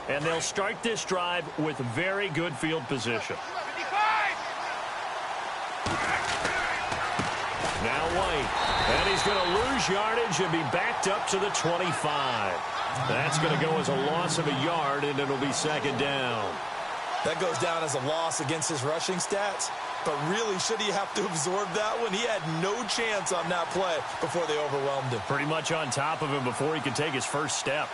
And they'll start this drive with very good field position. Now White. And he's going to lose yardage and be backed up to the 25. That's going to go as a loss of a yard, and it'll be second down. That goes down as a loss against his rushing stats. But really, should he have to absorb that one? He had no chance on that play before they overwhelmed him. Pretty much on top of him before he could take his first step.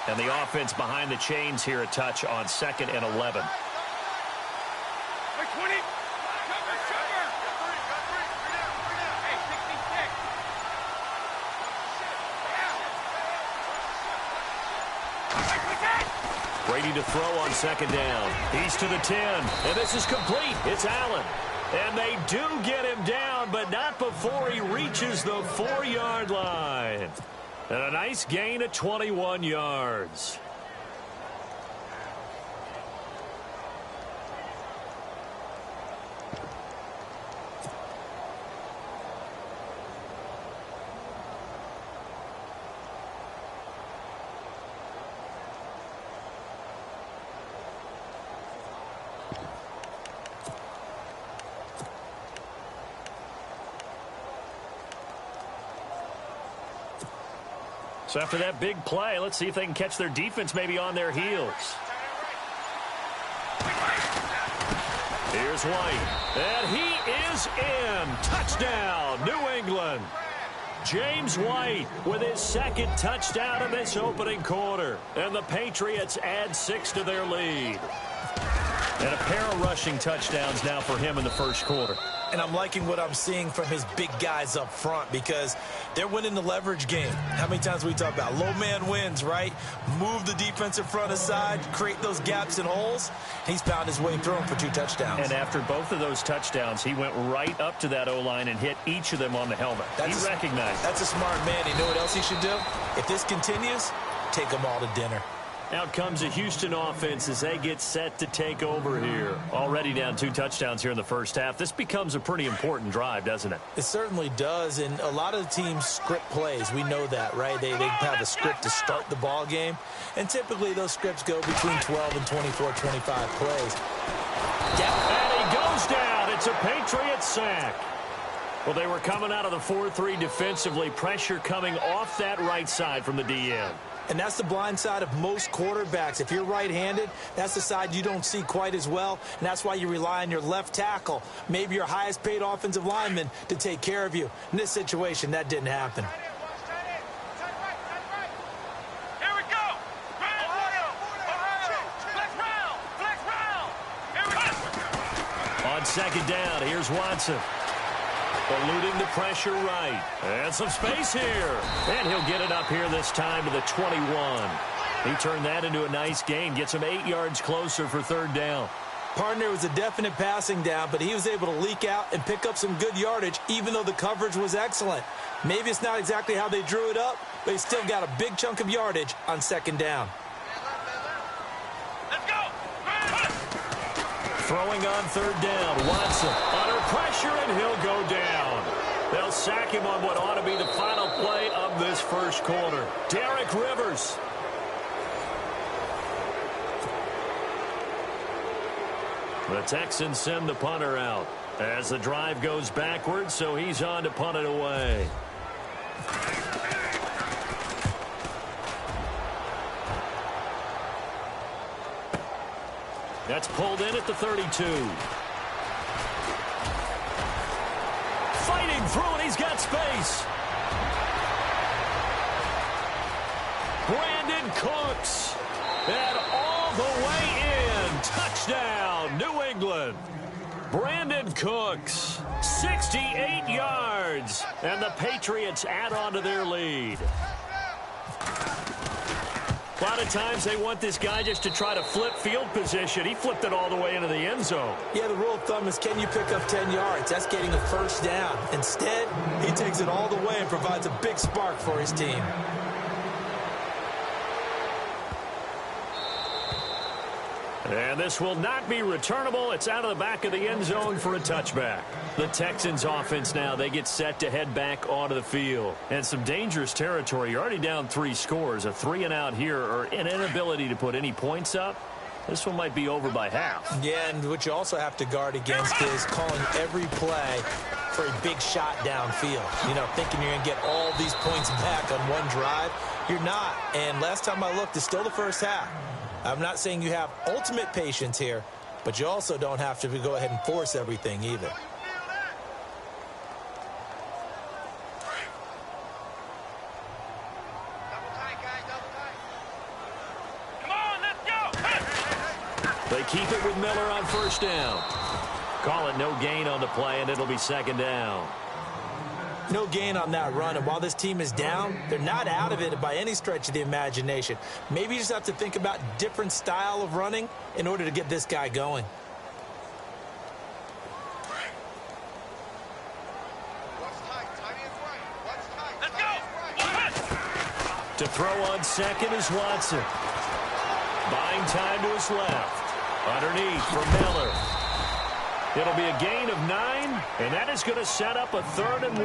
And the offense behind the chains here a touch on 2nd and 11. Brady to throw on 2nd down. He's to the 10, and this is complete. It's Allen. And they do get him down, but not before he reaches the 4-yard line. And a nice gain of 21 yards. So after that big play, let's see if they can catch their defense maybe on their heels. Here's White. And he is in. Touchdown, New England. James White with his 2nd touchdown of this opening quarter. And the Patriots add 6 to their lead. And a pair of rushing touchdowns now for him in the first quarter. And I'm liking what I'm seeing from his big guys up front because they're winning the leverage game. How many times we talk about low man wins, right? Move the defensive front aside, create those gaps and holes. He's found his way through them for 2 touchdowns. And after both of those touchdowns, he went right up to that O-line and hit each of them on the helmet. He recognized. That's a smart man. You know what else he should do? If this continues, take them all to dinner. Out comes a Houston offense as they get set to take over here. Already down 2 touchdowns here in the first half. This becomes a pretty important drive, doesn't it? It certainly does, and a lot of the teams script plays. We know that, right? They have a script to start the ball game, and typically those scripts go between 12 and 24, 25 plays. And he goes down. It's a Patriots sack. Well, they were coming out of the 4-3 defensively. Pressure coming off that right side from the DN. And that's the blind side of most quarterbacks. If you're right-handed, that's the side you don't see quite as well, and that's why you rely on your left tackle, maybe your highest-paid offensive lineman, to take care of you. In this situation, that didn't happen. Here we go. On 2nd down, here's Watson. Eluding the pressure right. And some space here. And he'll get it up here this time to the 21. He turned that into a nice gain. Gets him 8 yards closer for 3rd down. Partner was a definite passing down, but he was able to leak out and pick up some good yardage, even though the coverage was excellent. Maybe it's not exactly how they drew it up, but he still got a big chunk of yardage on 2nd down. Let's go. Throwing on 3rd down. Watson under pressure, and he'll go down. They'll sack him on what ought to be the final play of this first quarter. Derek Rivers. The Texans send the punter out as the drive goes backwards, so he's on to punt it away. That's pulled in at the 32. Fighting through, and he's got space. Brandon Cooks. And all the way in. Touchdown, New England. Brandon Cooks, 68 yards. And the Patriots add on to their lead. A lot of times they want this guy just to try to flip field position. He flipped it all the way into the end zone. Yeah, the rule of thumb is, can you pick up 10 yards? That's getting a first down. Instead, he takes it all the way and provides a big spark for his team. – And this will not be returnable. It's out of the back of the end zone for a touchback. The Texans offense now, they get set to head back onto the field. And some dangerous territory. You're already down 3 scores. A 3-and-out here or an inability to put any points up. This one might be over by half. Yeah, and what you also have to guard against is calling every play for a big shot downfield. You know, thinking you're going to get all these points back on one drive. You're not. And last time I looked, it's still the first half. I'm not saying you have ultimate patience here, but you also don't have to go ahead and force everything either. Come on, let's go. They keep it with Miller on first down. Call it no gain on the play, and it'll be second down. No gain on that run, and while this team is down, they're not out of it by any stretch of the imagination. Maybe you just have to think about different style of running in order to get this guy going. Let's go. To throw on second is Watson. Buying time to his left. Underneath for Miller. It'll be a gain of 9, and that is going to set up a 3rd and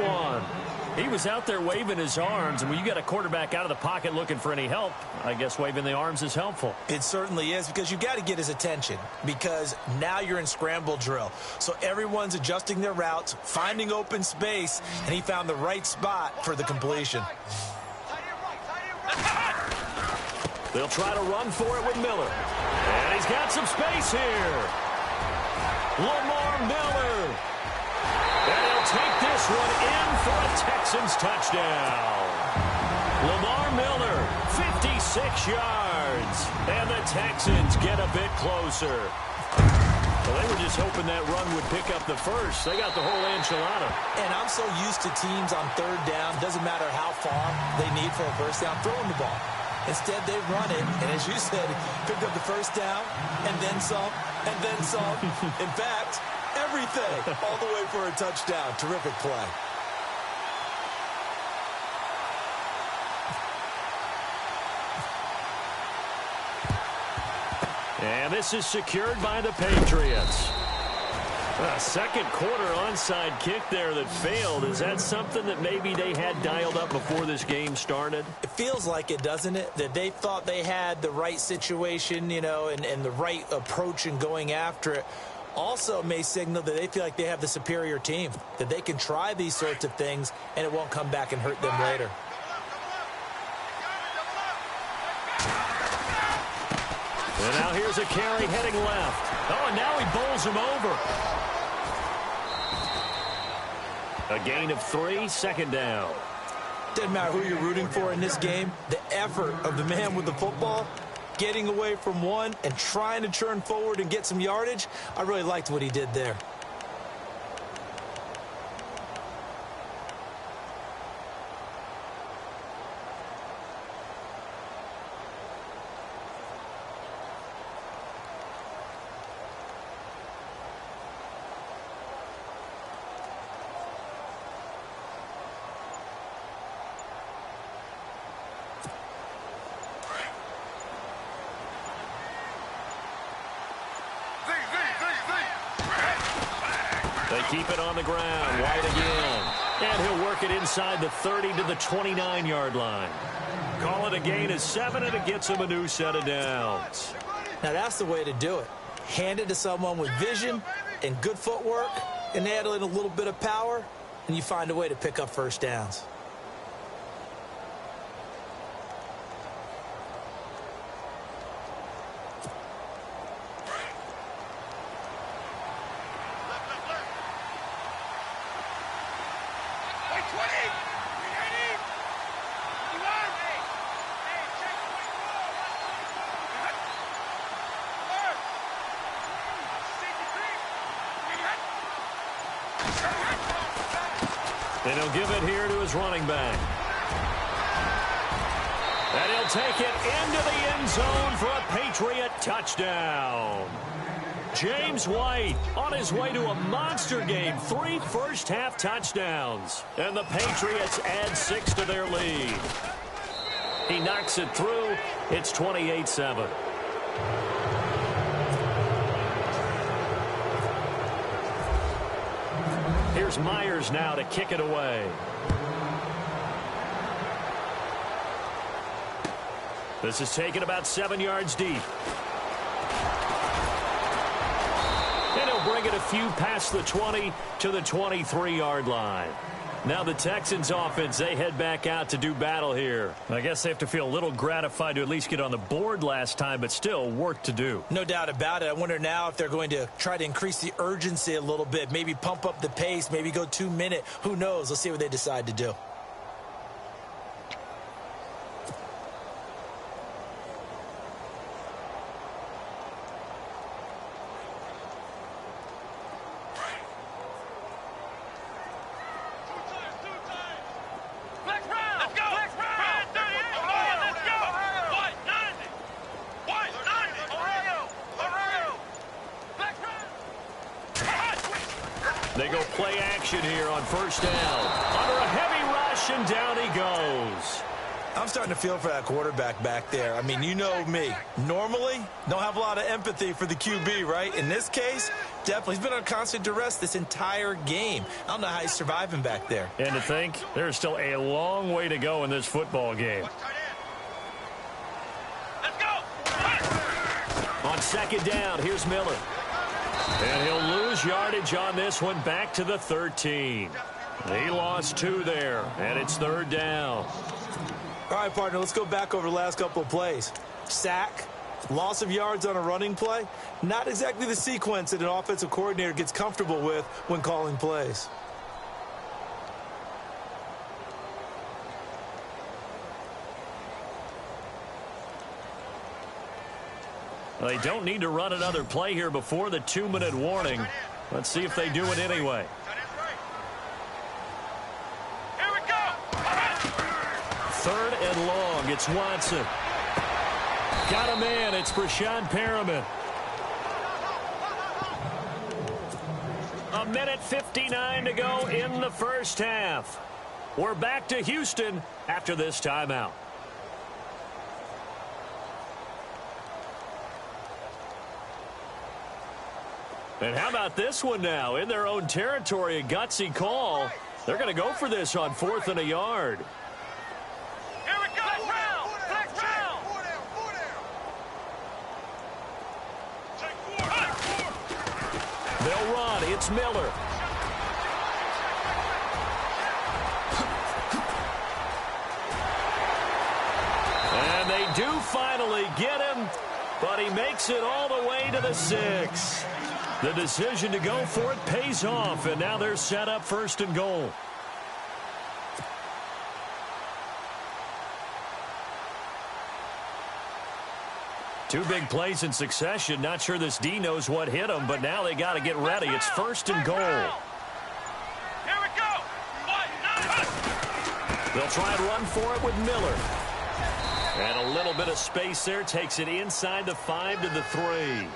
1. He was out there waving his arms, and when you got a quarterback out of the pocket looking for any help, I guess waving the arms is helpful. It certainly is, because you've got to get his attention, because now you're in scramble drill. So everyone's adjusting their routes, finding open space, and he found the right spot for the completion. They'll try to run for it with Miller. And he's got some space here. Lamar Miller. And he'll take this one in for a Texans touchdown. Lamar Miller, 56 yards. And the Texans get a bit closer. Well, they were just hoping that run would pick up the first. They got the whole enchilada. And I'm so used to teams on 3rd down, doesn't matter how far they need for a first down, throwing the ball. Instead, they run it, and as you said, picked up the first down, and then some, and then some. In fact, everything, all the way for a touchdown. Terrific play. And this is secured by the Patriots. A second quarter onside kick there that failed. Is that something that maybe they had dialed up before this game started? It feels like it, doesn't it? That they thought they had the right situation, you know, and the right approach in going after it. Also may signal that they feel like they have the superior team, that they can try these sorts of things and it won't come back and hurt them later. And now here's a carry heading left. Oh, and now he bowls him over. A gain of 3, second down. Doesn't matter who you're rooting for in this game. The effort of the man with the football, getting away from one and trying to turn forward and get some yardage, I really liked what he did there. They keep it on the ground. White again. And he'll work it inside the 30 to the 29-yard line. Call it a gain of 7, and it gets him a new set of downs. Now that's the way to do it. Hand it to someone with vision and good footwork, and add in a little bit of power, and you find a way to pick up first downs. And he'll give it here to his running back. And he'll take it into the end zone for a Patriot touchdown. James White on his way to a monster game. 3 first-half touchdowns. And the Patriots add 6 to their lead. He knocks it through. It's 28-7. Here's Myers now to kick it away. This is taken about 7 yards deep. And he'll bring it a few past the 20 to the 23-yard line. Now the Texans offense, they head back out to do battle here. I guess they have to feel a little gratified to at least get on the board last time, but still work to do. No doubt about it. I wonder now if they're going to try to increase the urgency a little bit, maybe pump up the pace, maybe go 2 minute. Who knows? Let's see what they decide to do. They go play action here on first down. Under a heavy rush, and down he goes. I'm starting to feel for that quarterback back there. I mean, you know me. Normally, don't have a lot of empathy for the QB, right? In this case, definitely. He's been on constant duress this entire game. I don't know how he's surviving back there. And to think, there's still a long way to go in this football game. Let's go. On second down, here's Miller. And he'll lose yardage on this one, back to the 13. He lost 2 there, and it's third down. All right, partner, let's go back over the last couple of plays. Sack, loss of yards on a running play. Not exactly the sequence that an offensive coordinator gets comfortable with when calling plays. They don't need to run another play here before the 2-minute warning. Let's see if they do it anyway. Here we go. Third and long. It's Watson. Got a man. It's Brashad Perriman. 1:59 to go in the first half. We're back to Houston after this timeout. And how about this one now? In their own territory, a gutsy call. They're going to go for this on 4th and a yard. Here we go. Flex round. They'll run. It's Miller. And they do finally get him, but he makes it all the way to the 6. The decision to go for it pays off, and now they're set up 1st and goal. Two big plays in succession. Not sure this D knows what hit him, but now they got to get ready. It's 1st and goal. Here we go. They'll try and run for it with Miller. And a little bit of space there takes it inside the 5 to the 3.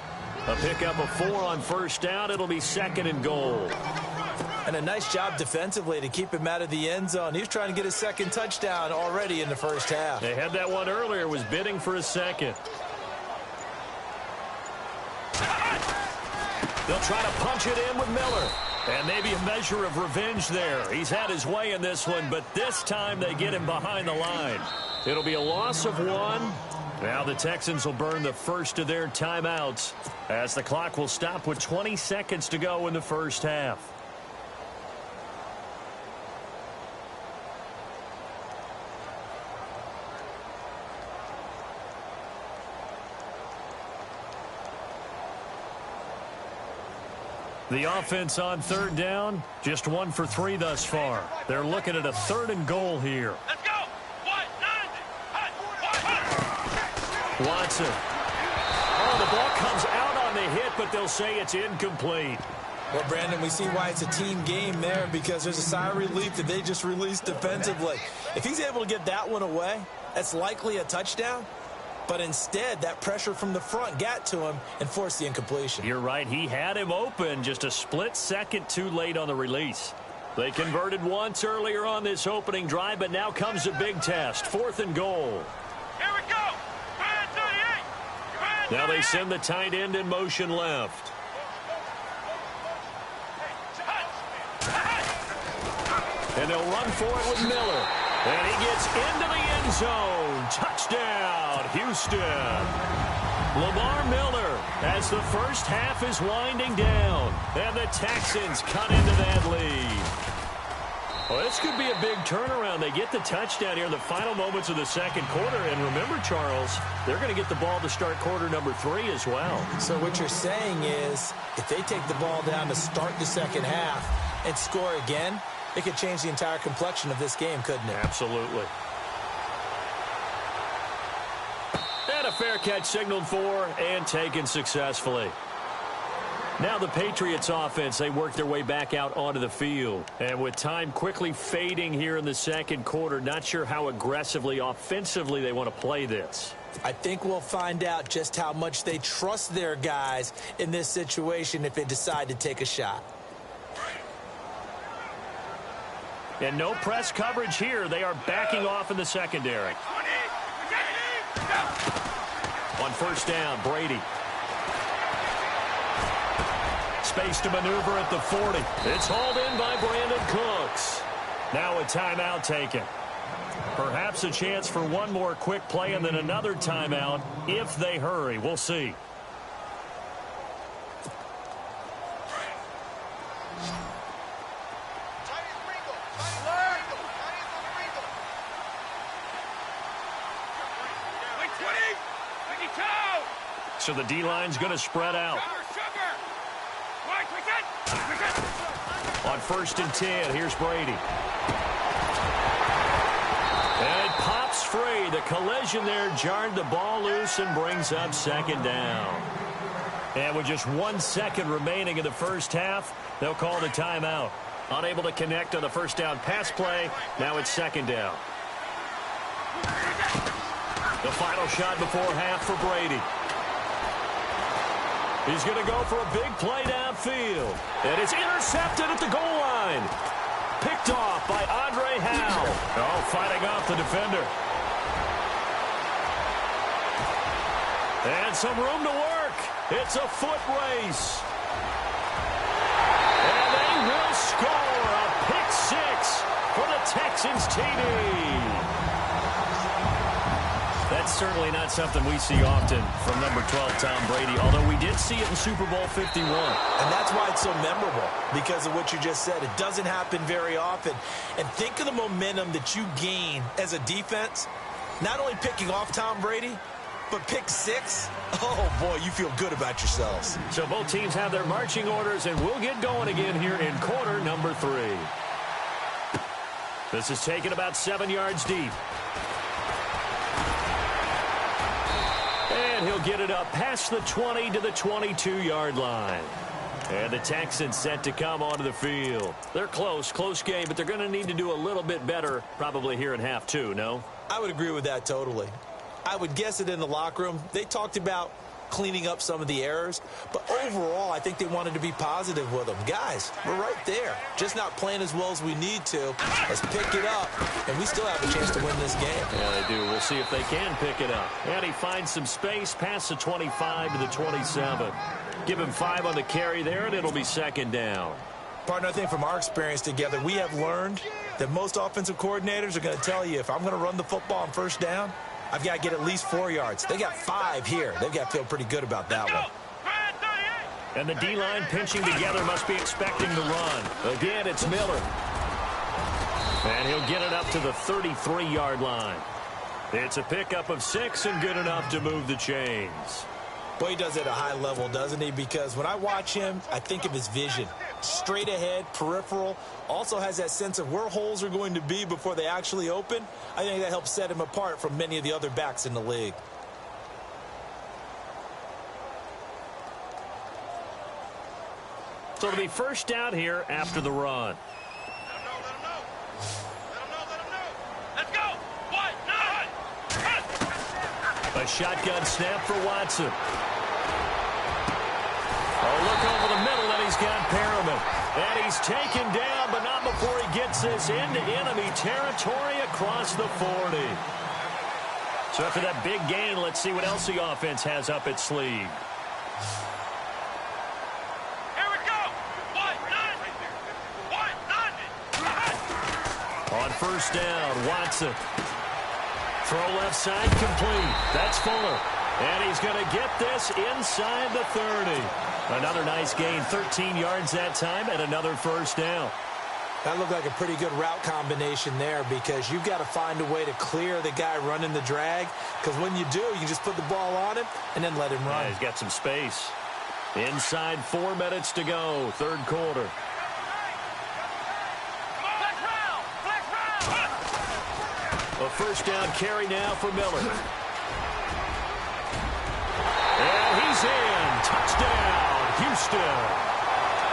A pickup of 4 on first down. It'll be 2nd and goal. And a nice job defensively to keep him out of the end zone. He was trying to get his 2nd touchdown already in the first half. They had that one earlier, was bidding for a 2nd. They'll try to punch it in with Miller. And maybe a measure of revenge there. He's had his way in this one, but this time they get him behind the line. It'll be a loss of 1. Now the Texans will burn the first of their timeouts as the clock will stop with 20 seconds to go in the first half. The offense on 3rd down, just 1 for 3 thus far. They're looking at a 3rd and goal here. Let's go. Watson. Oh, the ball comes out on the hit, but they'll say it's incomplete. Well, Brandon, we see why it's a team game there, because there's a sigh of relief that they just released defensively. If he's able to get that one away, that's likely a touchdown. But instead, that pressure from the front got to him and forced the incompletion. You're right. He had him open, just a split second too late on the release. They converted once earlier on this opening drive, but now comes a big test. 4th and goal. Here we go. Now they send the tight end in motion left. And they'll run for it with Miller. And he gets into the end zone. Touchdown, Houston. Lamar Miller, as the first half is winding down. And the Texans cut into that lead. Well, this could be a big turnaround. They get the touchdown here in the final moments of the second quarter. And remember, Charles, they're going to get the ball to start quarter number 3 as well. So what you're saying is if they take the ball down to start the second half and score again, it could change the entire complexion of this game, couldn't it? Absolutely. And a fair catch signaled for and taken successfully. Now the Patriots offense, they work their way back out onto the field. And with time quickly fading here in the second quarter, not sure how aggressively, offensively they want to play this. I think we'll find out just how much they trust their guys in this situation if they decide to take a shot. And no press coverage here. They are backing off in the secondary. On first down, Brady. Space to maneuver at the 40. It's hauled in by Brandon Cooks. Now a timeout taken. Perhaps a chance for one more quick play and then another timeout if they hurry. We'll see. So the D-line's going to spread out. On first and 10, here's Brady. And it pops free. The collision there jarred the ball loose and brings up second down. And with just 1 second remaining in the first half, they'll call the timeout. Unable to connect on the first down pass play. Now it's second down. The final shot before half for Brady. He's going to go for a big play downfield. And it's intercepted at the goal line. Picked off by Andre Howe. Oh, fighting off the defender. And some room to work. It's a foot race. And they will score a pick 6 for the Texans TD. That's certainly not something we see often from number 12, Tom Brady, although we did see it in Super Bowl 51. And that's why it's so memorable, because of what you just said. It doesn't happen very often. And think of the momentum that you gain as a defense, not only picking off Tom Brady, but pick 6. Oh, boy, you feel good about yourselves. So both teams have their marching orders, and we'll get going again here in quarter number 3. This is taken about 7 yards deep. And he'll get it up past the 20 to the 22-yard line. And the Texans set to come onto the field. They're close game, but they're going to need to do a little bit better probably here in half 2, no? I would agree with that totally. I would guess it in the locker room. They talked about cleaning up some of the errors, but overall, I think they wanted to be positive with them. Guys, we're right there. Just not playing as well as we need to. Let's pick it up, and we still have a chance to win this game. Yeah, they do. We'll see if they can pick it up. And he finds some space past the 25 to the 27. Give him 5 on the carry there, and it'll be second down. Partner, I think from our experience together, we have learned that most offensive coordinators are going to tell you, if I'm going to run the football on first down, I've got to get at least 4 yards. They got 5 here. They've got to feel pretty good about that one. And the D-line pinching together must be expecting the run. Again, it's Miller. And he'll get it up to the 33-yard line. It's a pickup of 6 and good enough to move the chains. Boy, he does it at a high level, doesn't he? Because when I watch him, I think of his vision. Straight ahead, peripheral. Also has that sense of where holes are going to be before they actually open. I think that helps set him apart from many of the other backs in the league. So it'll be first down here after the run. Let's go. A shotgun snap for Watson. Oh, look over the middle, and he's got Perriman. And he's taken down, but not before he gets this into enemy territory across the 40. So after that big gain, let's see what else the offense has up its sleeve. On first down, Watson. Throw left side complete. That's Fuller. And he's going to get this inside the 30. Another nice gain, 13 yards that time, and another first down. That looked like a pretty good route combination there because you've got to find a way to clear the guy running the drag, because when you do, you can just put the ball on him and then let him run. Yeah, he's got some space. Inside 4 minutes to go, third quarter. A first down carry now for Miller. And he's in. Touchdown, Houston.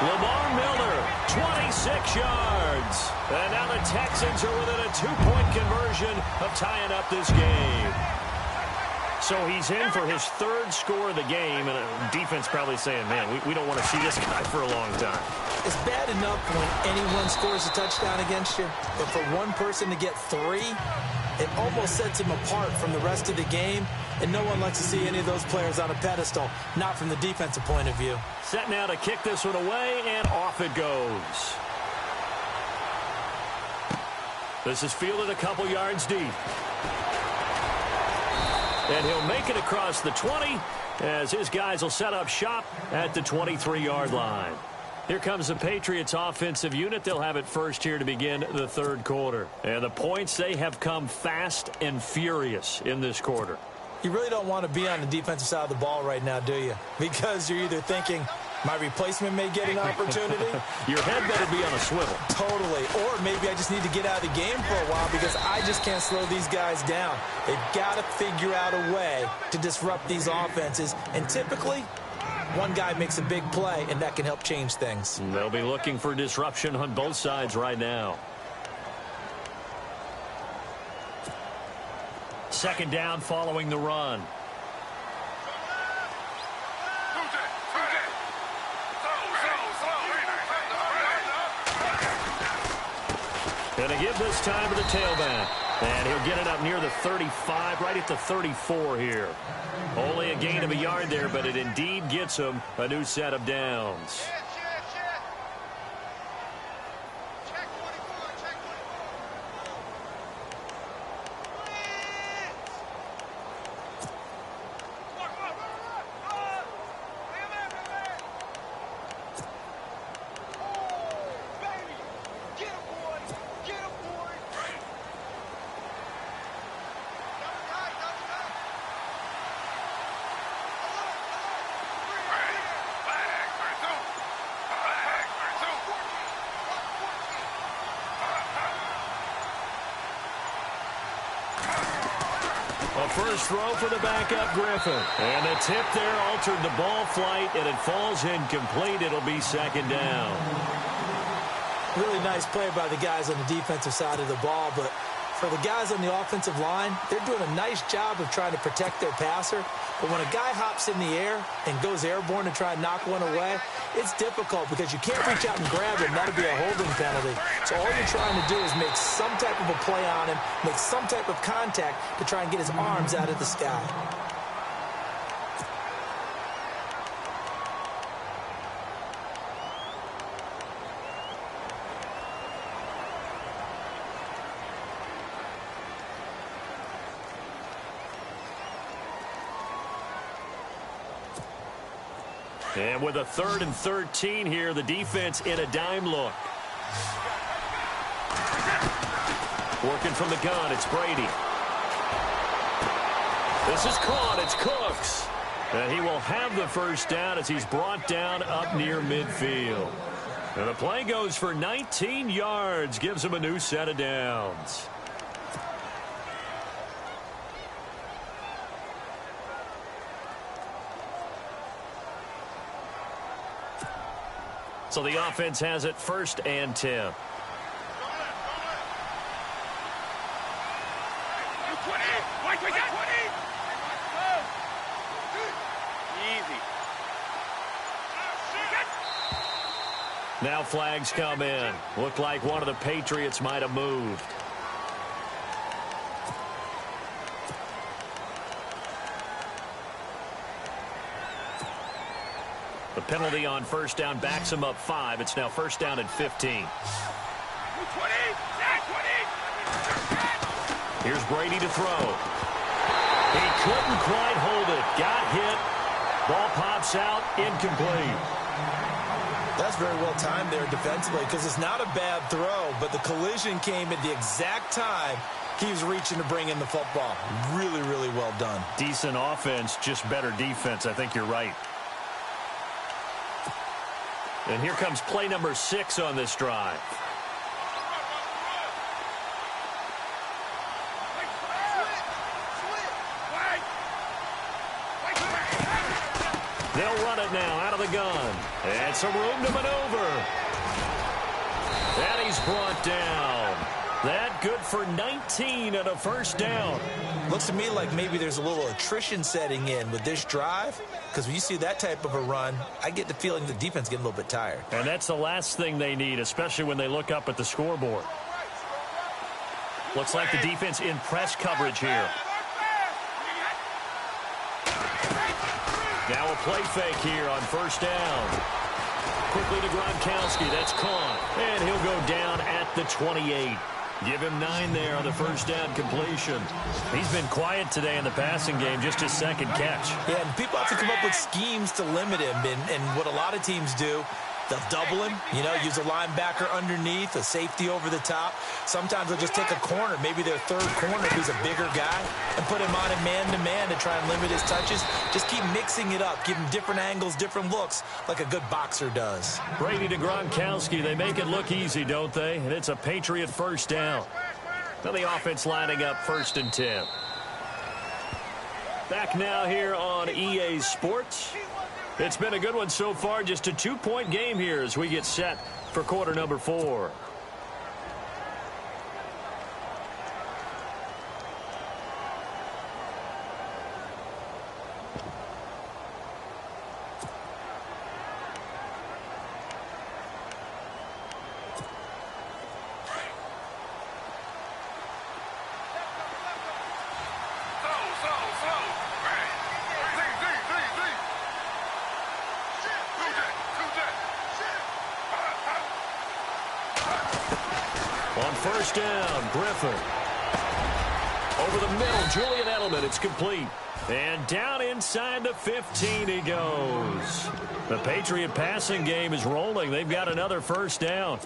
Lamar Miller, 26 yards. And now the Texans are within a 2-point conversion of tying up this game. So he's in for his third score of the game, and defense probably saying, man, we don't want to see this guy for a long time. It's bad enough when anyone scores a touchdown against you, but for one person to get 3, it almost sets him apart from the rest of the game, and no one likes to see any of those players on a pedestal, not from the defensive point of view. Set now to kick this one away, and off it goes. This is fielded a couple yards deep. And he'll make it across the 20 as his guys will set up shop at the 23-yard line. Here comes the Patriots offensive unit. They'll have it first here to begin the third quarter. And the points, they have come fast and furious in this quarter. You really don't want to be on the defensive side of the ball right now, do you? Because you're either thinking, my replacement may get an opportunity. Your head better be on a swivel. Totally. Or maybe I just need to get out of the game for a while because I just can't slow these guys down. They've got to figure out a way to disrupt these offenses. And typically, one guy makes a big play, and that can help change things. They'll be looking for disruption on both sides right now. Second down following the run. Going to give this time to the tailback. And he'll get it up near the 35, right at the 34 here. Only a gain of a yard there, but it indeed gets him a new set of downs. A first throw for the backup Griffin. And the tip there altered the ball flight, and it falls incomplete. It'll be second down. Really nice play by the guys on the defensive side of the ball, but for the guys on the offensive line, they're doing a nice job of trying to protect their passer. But when a guy hops in the air and goes airborne to try and knock one away, it's difficult because you can't reach out and grab him. That'll be a holding penalty. So all you're trying to do is make some type of a play on him, make some type of contact to try and get his arms out of the sky. And with a 3rd and 13 here, the defense in a dime look. Working from the gun, it's Brady. This is caught, it's Cooks. And he will have the first down as he's brought down up near midfield. And the play goes for 19 yards, gives him a new set of downs. So the offense has it 1st and 10. Now flags come in. Looked like one of the Patriots might have moved. The penalty on first down backs him up 5. It's now first down and 15. 20, 20. Here's Brady to throw. He couldn't quite hold it. Got hit. Ball pops out. Incomplete. That's very well timed there defensively because it's not a bad throw, but the collision came at the exact time he was reaching to bring in the football. Really, really well done. Decent offense, just better defense. I think you're right. And here comes play number 6 on this drive. They'll run it now out of the gun. And some room to maneuver. And he's brought down. That good for 19 and a first down. Looks to me like maybe there's a little attrition setting in with this drive, because when you see that type of a run, I get the feeling the defense getting a little bit tired. And that's the last thing they need, especially when they look up at the scoreboard. Looks like the defense in press coverage here. Now a play fake here on first down. Quickly to Gronkowski. That's caught. And he'll go down at the 28. Give him 9 there on the first down completion. He's been quiet today in the passing game, just his second catch. Yeah, and people have to come up with schemes to limit him. And what a lot of teams do, they'll double him, use a linebacker underneath, a safety over the top. Sometimes they'll just take a corner, maybe their third corner if he's a bigger guy, and put him on a man-to-man to try and limit his touches. Just keep mixing it up, give him different angles, different looks, like a good boxer does. Brady to Gronkowski. They make it look easy, don't they? And it's a Patriot first down. Now the offense lining up 1st and 10. Back now here on EA Sports. It's been a good one so far. Just a 2-point game here as we get set for quarter number 4. On first down, Griffin. Over the middle, Julian Edelman. It's complete. And down inside the 15 he goes. The Patriot passing game is rolling. They've got another first down.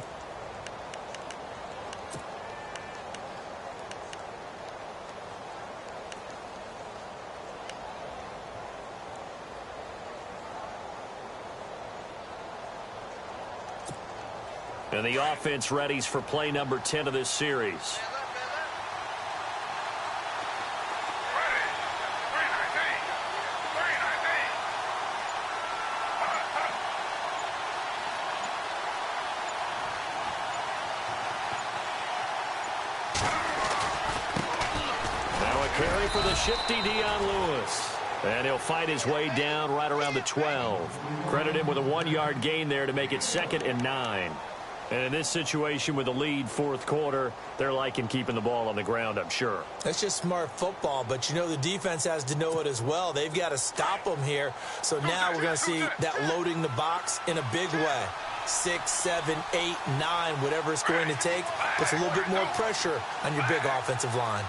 And the offense readies for play number 10 of this series. Now a carry for the shifty Dion Lewis. And he'll fight his way down right around the 12. Credit him with a 1-yard gain there to make it 2nd and 9. And in this situation with a lead 4th quarter, they're liking keeping the ball on the ground, I'm sure. That's just smart football, but the defense has to know it as well. They've got to stop them here. So now we're going to see that loading the box in a big way. 6, 7, 8, 9, whatever it's going to take, puts a little bit more pressure on your big offensive line.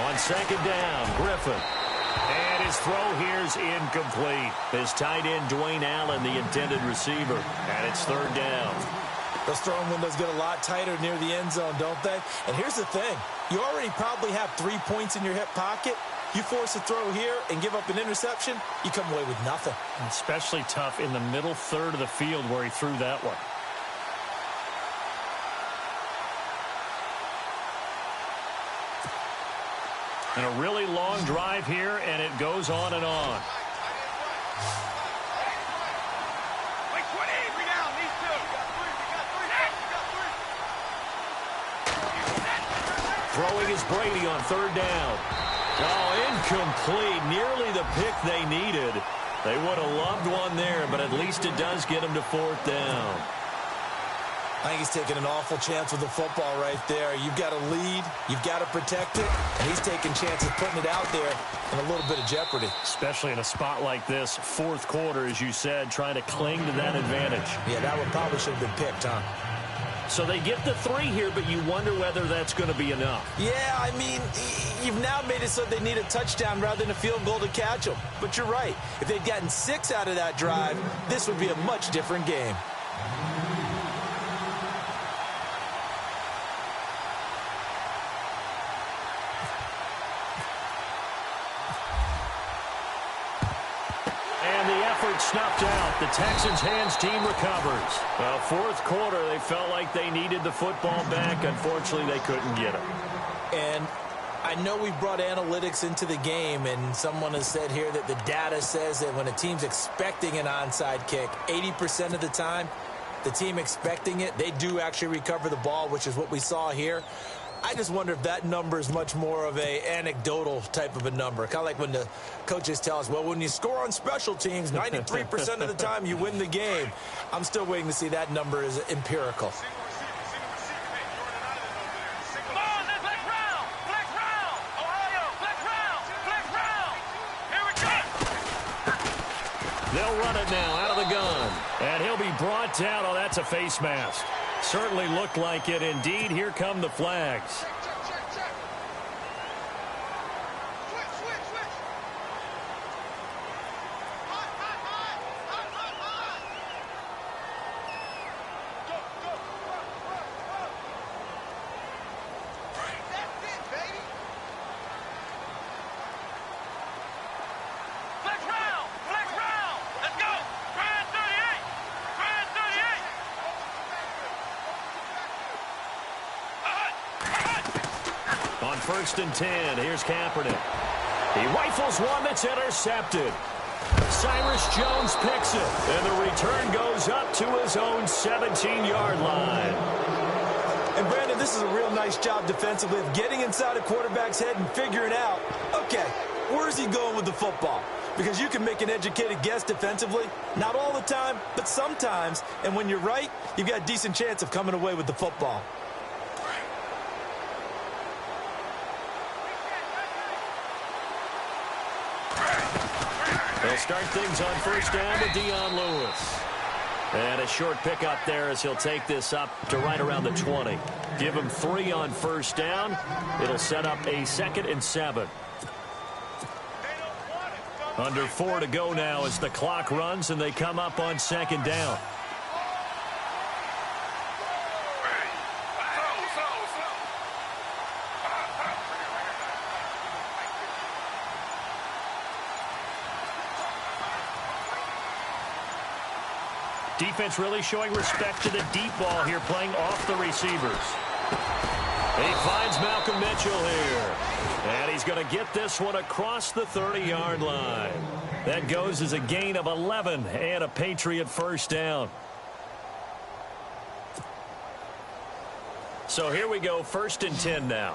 On 2nd down, Griffin. And his throw here's incomplete. His tight end, Dwayne Allen, the intended receiver. And it's 3rd down. Those throwing windows get a lot tighter near the end zone, don't they? And here's the thing. You already probably have 3 points in your hip pocket. You force a throw here and give up an interception, you come away with nothing. Especially tough in the middle third of the field where he threw that one. And a really long drive here, and it goes on and on. Throwing is Brady on 3rd down. Oh, incomplete. Nearly the pick they needed. They would have loved one there, but at least it does get them to 4th down. I think he's taking an awful chance with the football right there. You've got to lead, you've got to protect it, and he's taking chances putting it out there in a little bit of jeopardy. Especially in a spot like this, fourth quarter, as you said, trying to cling to that advantage. Yeah, that one probably should have been picked, huh? So they get the 3 here, but you wonder whether that's going to be enough. Yeah, I mean, you've now made it so they need a touchdown rather than a field goal to catch them. But you're right. If they'd gotten 6 out of that drive, this would be a much different game. Snuffed out. The Texans' hands team recovers. Well, fourth quarter, they felt like they needed the football back. Unfortunately, they couldn't get it. And I know we brought analytics into the game, and someone has said here that the data says that when a team's expecting an onside kick, 80% of the time, the team expecting it, they do actually recover the ball, which is what we saw here. I just wonder if that number is much more of a anecdotal type of a number. Kind of like when the coaches tell us, well, when you score on special teams, 93% of the time you win the game. I'm still waiting to see that number is empirical. They'll run it now out of the gun. And he'll be brought down. Oh, that's a face mask. Certainly looked like it. Indeed, here come the flags. First and 10. Here's Kaepernick. He rifles one that's intercepted. Cyrus Jones picks it, and the return goes up to his own 17-yard line. And, Brandon, this is a real nice job defensively of getting inside a quarterback's head and figuring out, okay, where's he going with the football? Because you can make an educated guess defensively. Not all the time, but sometimes. And when you're right, you've got a decent chance of coming away with the football. They'll start things on first down to Dion Lewis. And a short pickup there as he'll take this up to right around the 20. Give him 3 on first down. It'll set up a 2nd and 7. Under 4 to go now as the clock runs and they come up on 2nd down. Defense really showing respect to the deep ball here, playing off the receivers. He finds Malcolm Mitchell here. And he's going to get this one across the 30-yard line. That goes as a gain of 11 and a Patriot first down. So here we go, 1st and 10 now.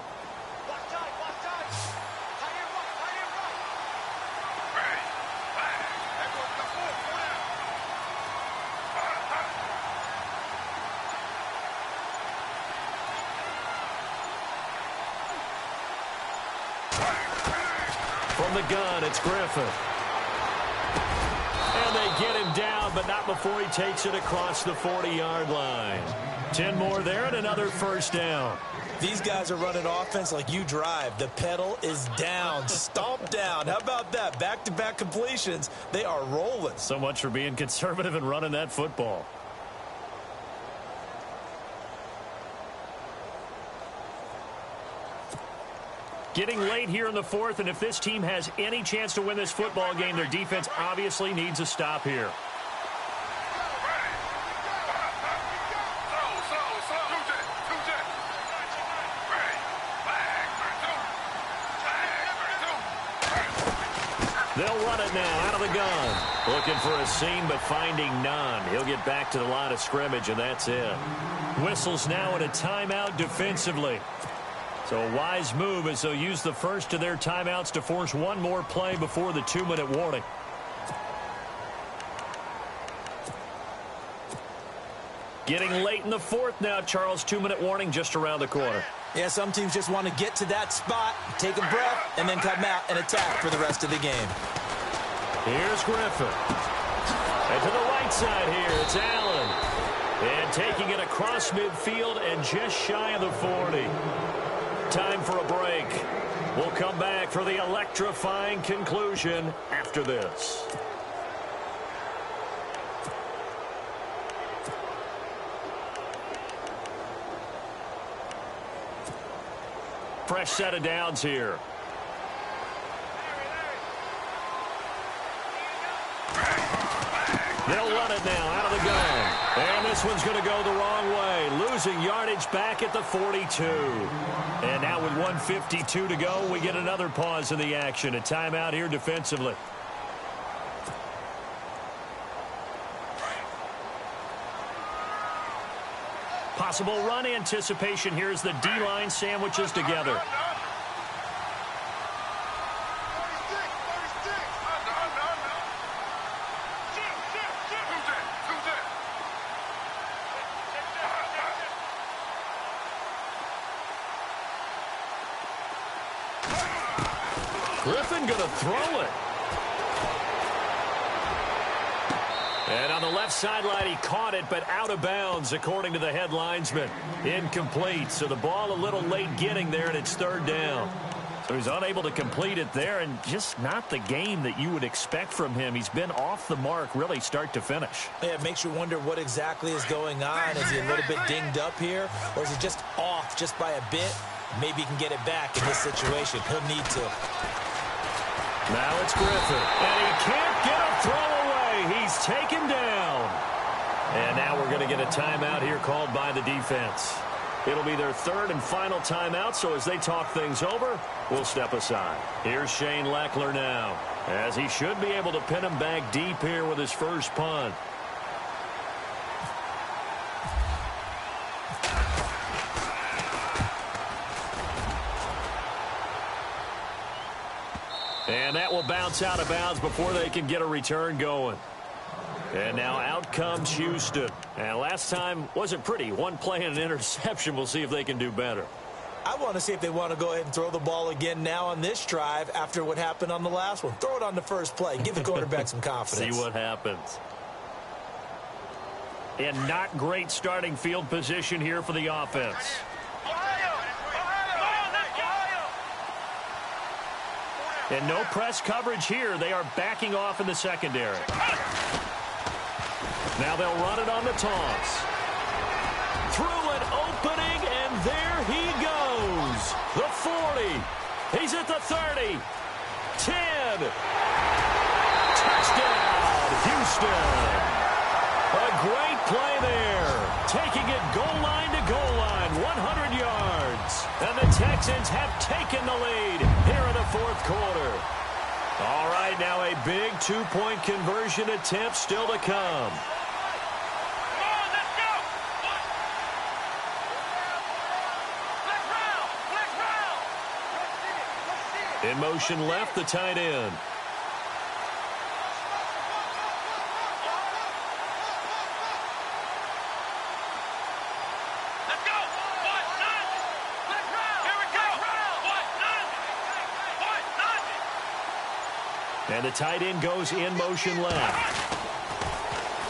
From the gun, it's Griffin. And they get him down, but not before he takes it across the 40-yard line. 10 more there and another first down. These guys are running offense like you drive. The pedal is down, stomp down. How about that? Back-to-back completions. They are rolling. So much for being conservative and running that football. Getting late here in the 4th, and if this team has any chance to win this football game, their defense obviously needs a stop here. They'll run it now out of the gun. Looking for a seam, but finding none. He'll get back to the line of scrimmage, and that's it. Whistles now in a timeout defensively. So a wise move as they'll use the first of their timeouts to force one more play before the 2-minute warning. Getting late in the fourth now, Charles. 2-minute warning just around the corner. Yeah, some teams just want to get to that spot, take a breath, and then come out and attack for the rest of the game. Here's Griffin. And to the right side here, it's Allen. And taking it across midfield and just shy of the 40. Time for a break. We'll come back for the electrifying conclusion after this. Fresh set of downs here. They'll run it now out of the gun. And this one's going to go the wrong way. Losing yardage back at the 42. And now with 1:52 to go, we get another pause in the action. A timeout here defensively. Possible run anticipation here as the D-line sandwiches together. Griffin going to throw it. And on the left sideline, he caught it, but out of bounds, according to the head linesman. Incomplete, so the ball a little late getting there, and it's third down. So he's unable to complete it there, and just not the game that you would expect from him. He's been off the mark, really, start to finish. Yeah, it makes you wonder what exactly is going on. Is he a little bit dinged up here, or is he just off just by a bit? Maybe he can get it back in this situation. He'll need to. Now it's Griffin, and he can't get a throw away. He's taken down. And now we're going to get a timeout here called by the defense. It'll be their third and final timeout, so as they talk things over, we'll step aside. Here's Shane Leckler now, as he should be able to pin him back deep here with his first punt. And that will bounce out of bounds before they can get a return going. And now out comes Houston. And last time wasn't pretty. One play and an interception. We'll see if they can do better. I want to see if they want to go ahead and throw the ball again now on this drive after what happened on the last one. Throw it on the first play. Give the quarterback some confidence. See what happens. And not great starting field position here for the offense. And no press coverage here. They are backing off in the secondary. Now they'll run it on the toss. Through an opening, and there he goes. The 40. He's at the 30. 10. Touchdown, Houston. A great play there. Taking it goal line to goal line. 100 yards. And the Texans have taken the lead here in the fourth quarter. All right, now a big two-point conversion attempt still to come. In motion left, the tight end. Let's go. What? None. Here we go. What? None. What? None. And the tight end goes in motion left.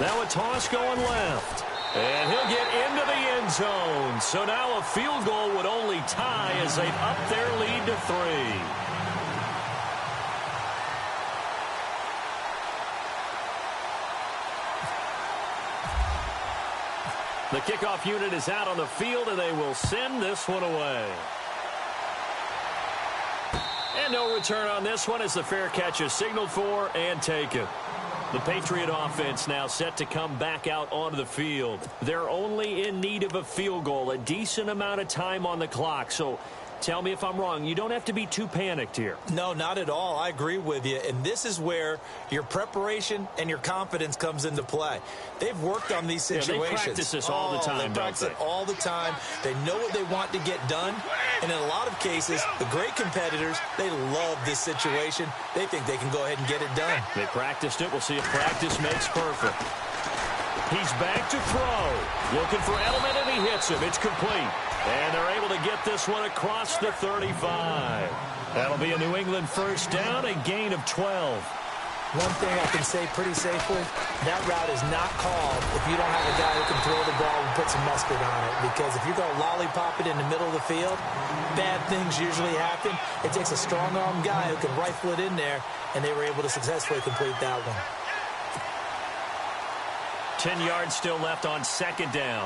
Now a toss going left. And he'll get into the end zone. So now a field goal would only tie as they've upped their lead to 3. The kickoff unit is out on the field, and they will send this one away. And no return on this one as the fair catch is signaled for and taken. The Patriot offense now set to come back out onto the field. They're only in need of a field goal, a decent amount of time on the clock. So tell me if I'm wrong. You don't have to be too panicked here. No, not at all. I agree with you. And this is where your preparation and your confidence comes into play. They've worked on these situations. Yeah, they practice this all the time, they practice it all the time. They know what they want to get done. And in a lot of cases, the great competitors, they love this situation. They think they can go ahead and get it done. They practiced it. We'll see if practice makes perfect. He's back to throw. Looking for Edelman, and he hits him. It's complete. And they're able to get this one across the 35. That'll be a New England first down, a gain of 12. One thing I can say pretty safely, that route is not called if you don't have a guy who can throw the ball and put some mustard on it. Because if you're going to lollipop it in the middle of the field, bad things usually happen. It takes a strong-arm guy who can rifle it in there, and they were able to successfully complete that one. 10 yards still left on second down.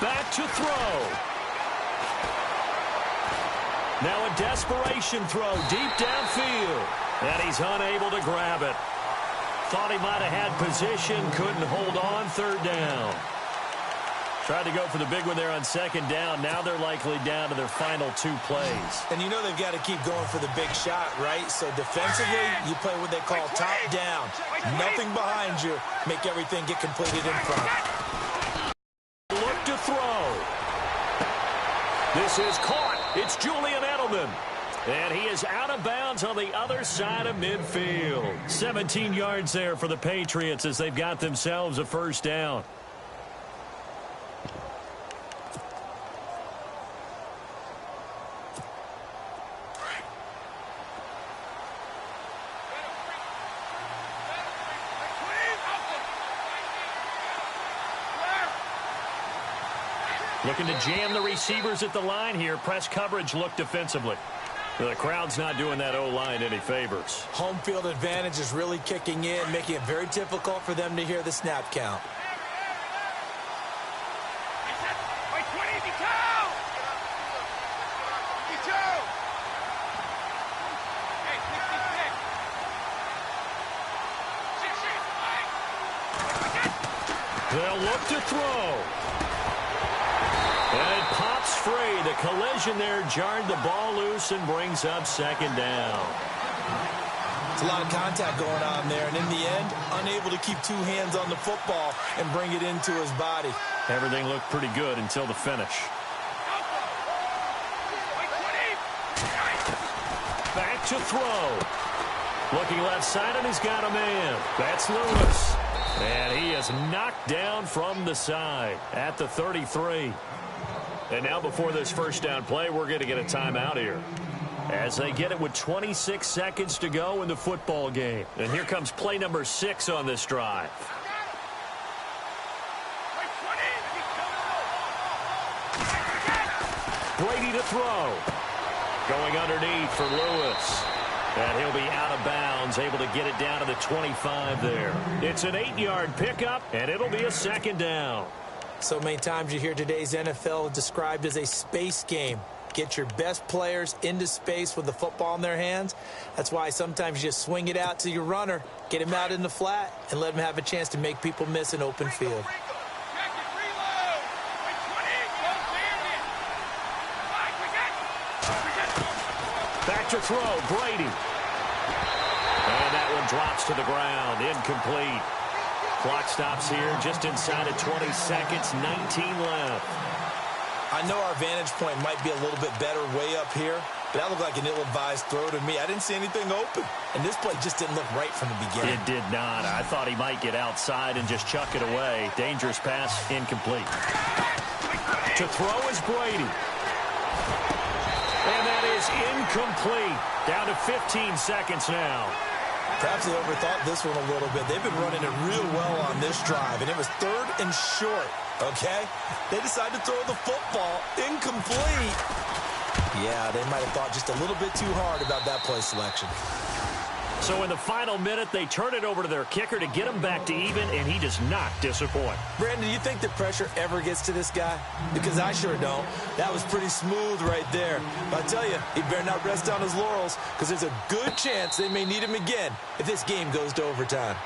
Back to throw. Now a desperation throw deep downfield. And he's unable to grab it. Thought he might have had position, couldn't hold on, third down. Tried to go for the big one there on second down. Now they're likely down to their final 2 plays. And you know they've got to keep going for the big shot, right? So defensively, you play what they call top down. Nothing behind you. Make everything get completed in front. Look to throw. This is caught. It's Julian Edelman. And he is out of bounds on the other side of midfield. 17 yards there for the Patriots as they've got themselves a first down. Looking to jam the receivers at the line here. Press coverage look defensively. The crowd's not doing that O-line any favors. Home field advantage is really kicking in, making it very difficult for them to hear the snap count. They'll look to throw. And it pops free. The collision there jarred the ball loose and brings up second down. It's a lot of contact going on there, and in the end, unable to keep 2 hands on the football and bring it into his body. Everything looked pretty good until the finish. Back to throw. Looking left side, and he's got a man. That's Lewis. And he is knocked down from the side at the 33. And now before this first down play, we're going to get a timeout here. As they get it with 26 seconds to go in the football game. And here comes play number 6 on this drive. Brady to throw. Going underneath for Lewis. And he'll be out of bounds, able to get it down to the 25 there. It's an 8-yard pickup, and it'll be a second down. So many times you hear today's NFL described as a space game. Get your best players into space with the football in their hands. That's why sometimes you just swing it out to your runner, get him out in the flat, and let him have a chance to make people miss an open field. Back to throw, Brady. And that one drops to the ground, incomplete. Clock stops here just inside of 20 seconds, 19 left. I know our vantage point might be a little bit better way up here, but that looked like an ill-advised throw to me. I didn't see anything open, and this play just didn't look right from the beginning. It did not. I thought he might get outside and just chuck it away. Dangerous pass, incomplete. To throw is Brady. And that is incomplete. Down to 15 seconds now. Perhaps they overthought this one a little bit. They've been running it real well on this drive, and it was 3rd and short, okay? They decided to throw the football incomplete. Yeah, they might have thought just a little bit too hard about that play selection. So in the final minute, they turn it over to their kicker to get him back to even, and he does not disappoint. Brandon, do you think the pressure ever gets to this guy? Because I sure don't. That was pretty smooth right there. But I tell you, he better not rest on his laurels, because there's a good chance they may need him again if this game goes to overtime.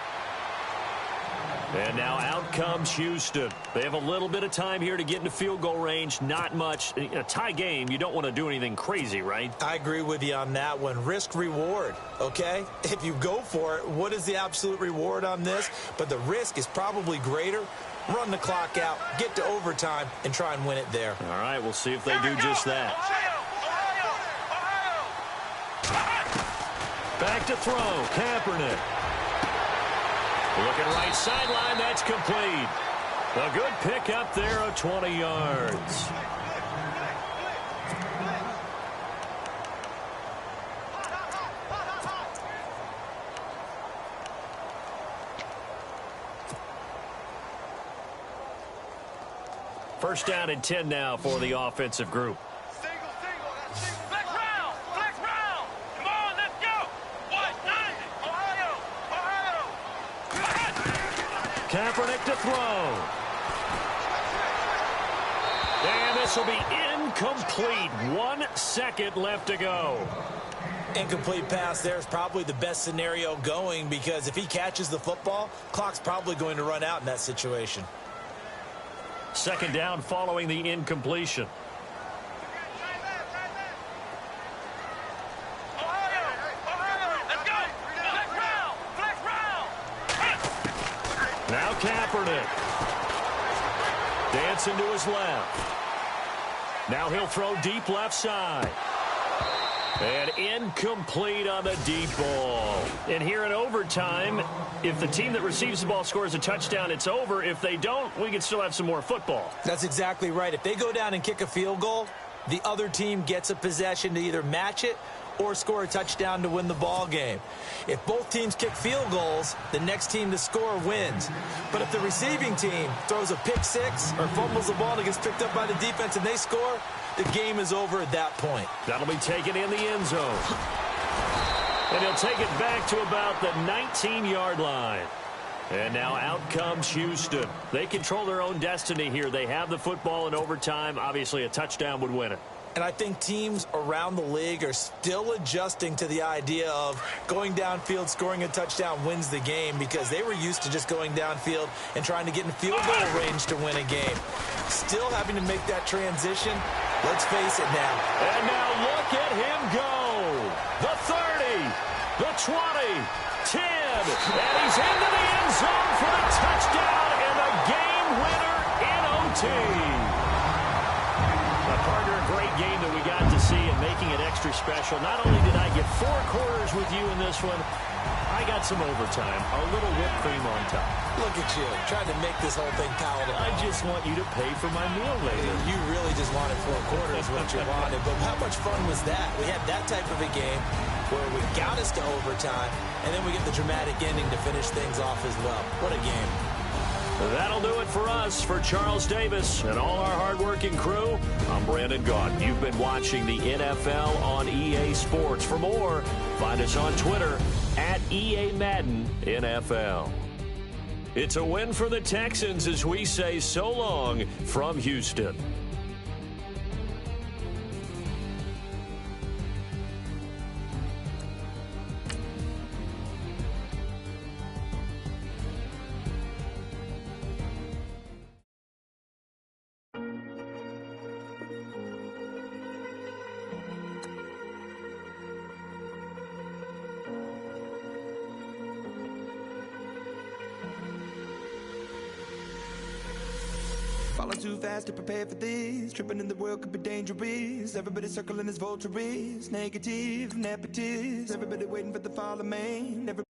And now out comes Houston. They have a little bit of time here to get into field goal range. Not much. A tie game, you don't want to do anything crazy, right? I agree with you on that one. Risk reward, okay? If you go for it, what is the absolute reward on this? But the risk is probably greater. Run the clock out, get to overtime, and try and win it there. All right, we'll see if they do just that. Back to throw, Kaepernick. Looking right sideline, that's complete. A good pick up there of 20 yards. First down and 10 now for the offensive group. Flex round! Flex round! Come on, let's go! 1-9! Ohio! Ohio! Kaepernick to throw. And this will be incomplete. 1 second left to go. Incomplete pass there is probably the best scenario going, because if he catches the football, clock's probably going to run out in that situation. Second down following the incompletion. Now Kaepernick. Dancing to his left. Now he'll throw deep left side. And incomplete on the deep ball. And here in overtime, if the team that receives the ball scores a touchdown, it's over. If they don't, we can still have some more football. That's exactly right. If they go down and kick a field goal, the other team gets a possession to either match it or score a touchdown to win the ball game. If both teams kick field goals, the next team to score wins. But if the receiving team throws a pick six or fumbles the ball and it gets picked up by the defense and they score, the game is over at that point. That'll be taken in the end zone. And he'll take it back to about the 19-yard line. And now out comes Houston. They control their own destiny here. They have the football in overtime. Obviously, a touchdown would win it. And I think teams around the league are still adjusting to the idea of going downfield, scoring a touchdown wins the game, because they were used to just going downfield and trying to get in field goal range to win a game. Still having to make that transition. Let's face it now. And now look at him go. The 30, the 20, 10, and he's into the end zone for the touchdown and the game winner in OT. Partner, a great game that we got to see and making it extra special. Not only did I get 4 quarters with you in this one, I got some overtime, a little whipped cream on top. Look at you, trying to make this whole thing palatable. I just want you to pay for my meal later. You really just wanted 4 quarters, what you wanted. But how much fun was that? We had that type of a game where we got us to overtime, and then we get the dramatic ending to finish things off as well. What a game. That'll do it for us. For Charles Davis and all our hardworking crew, I'm Brandon Gaudin. You've been watching the NFL on EA Sports. For more, find us on Twitter at EA Madden NFL. It's a win for the Texans as we say so long from Houston. Falling too fast to prepare for this. Tripping in the world could be dangerous. Everybody circling as vultures. Negative, nepotist. Everybody waiting for the fall of man.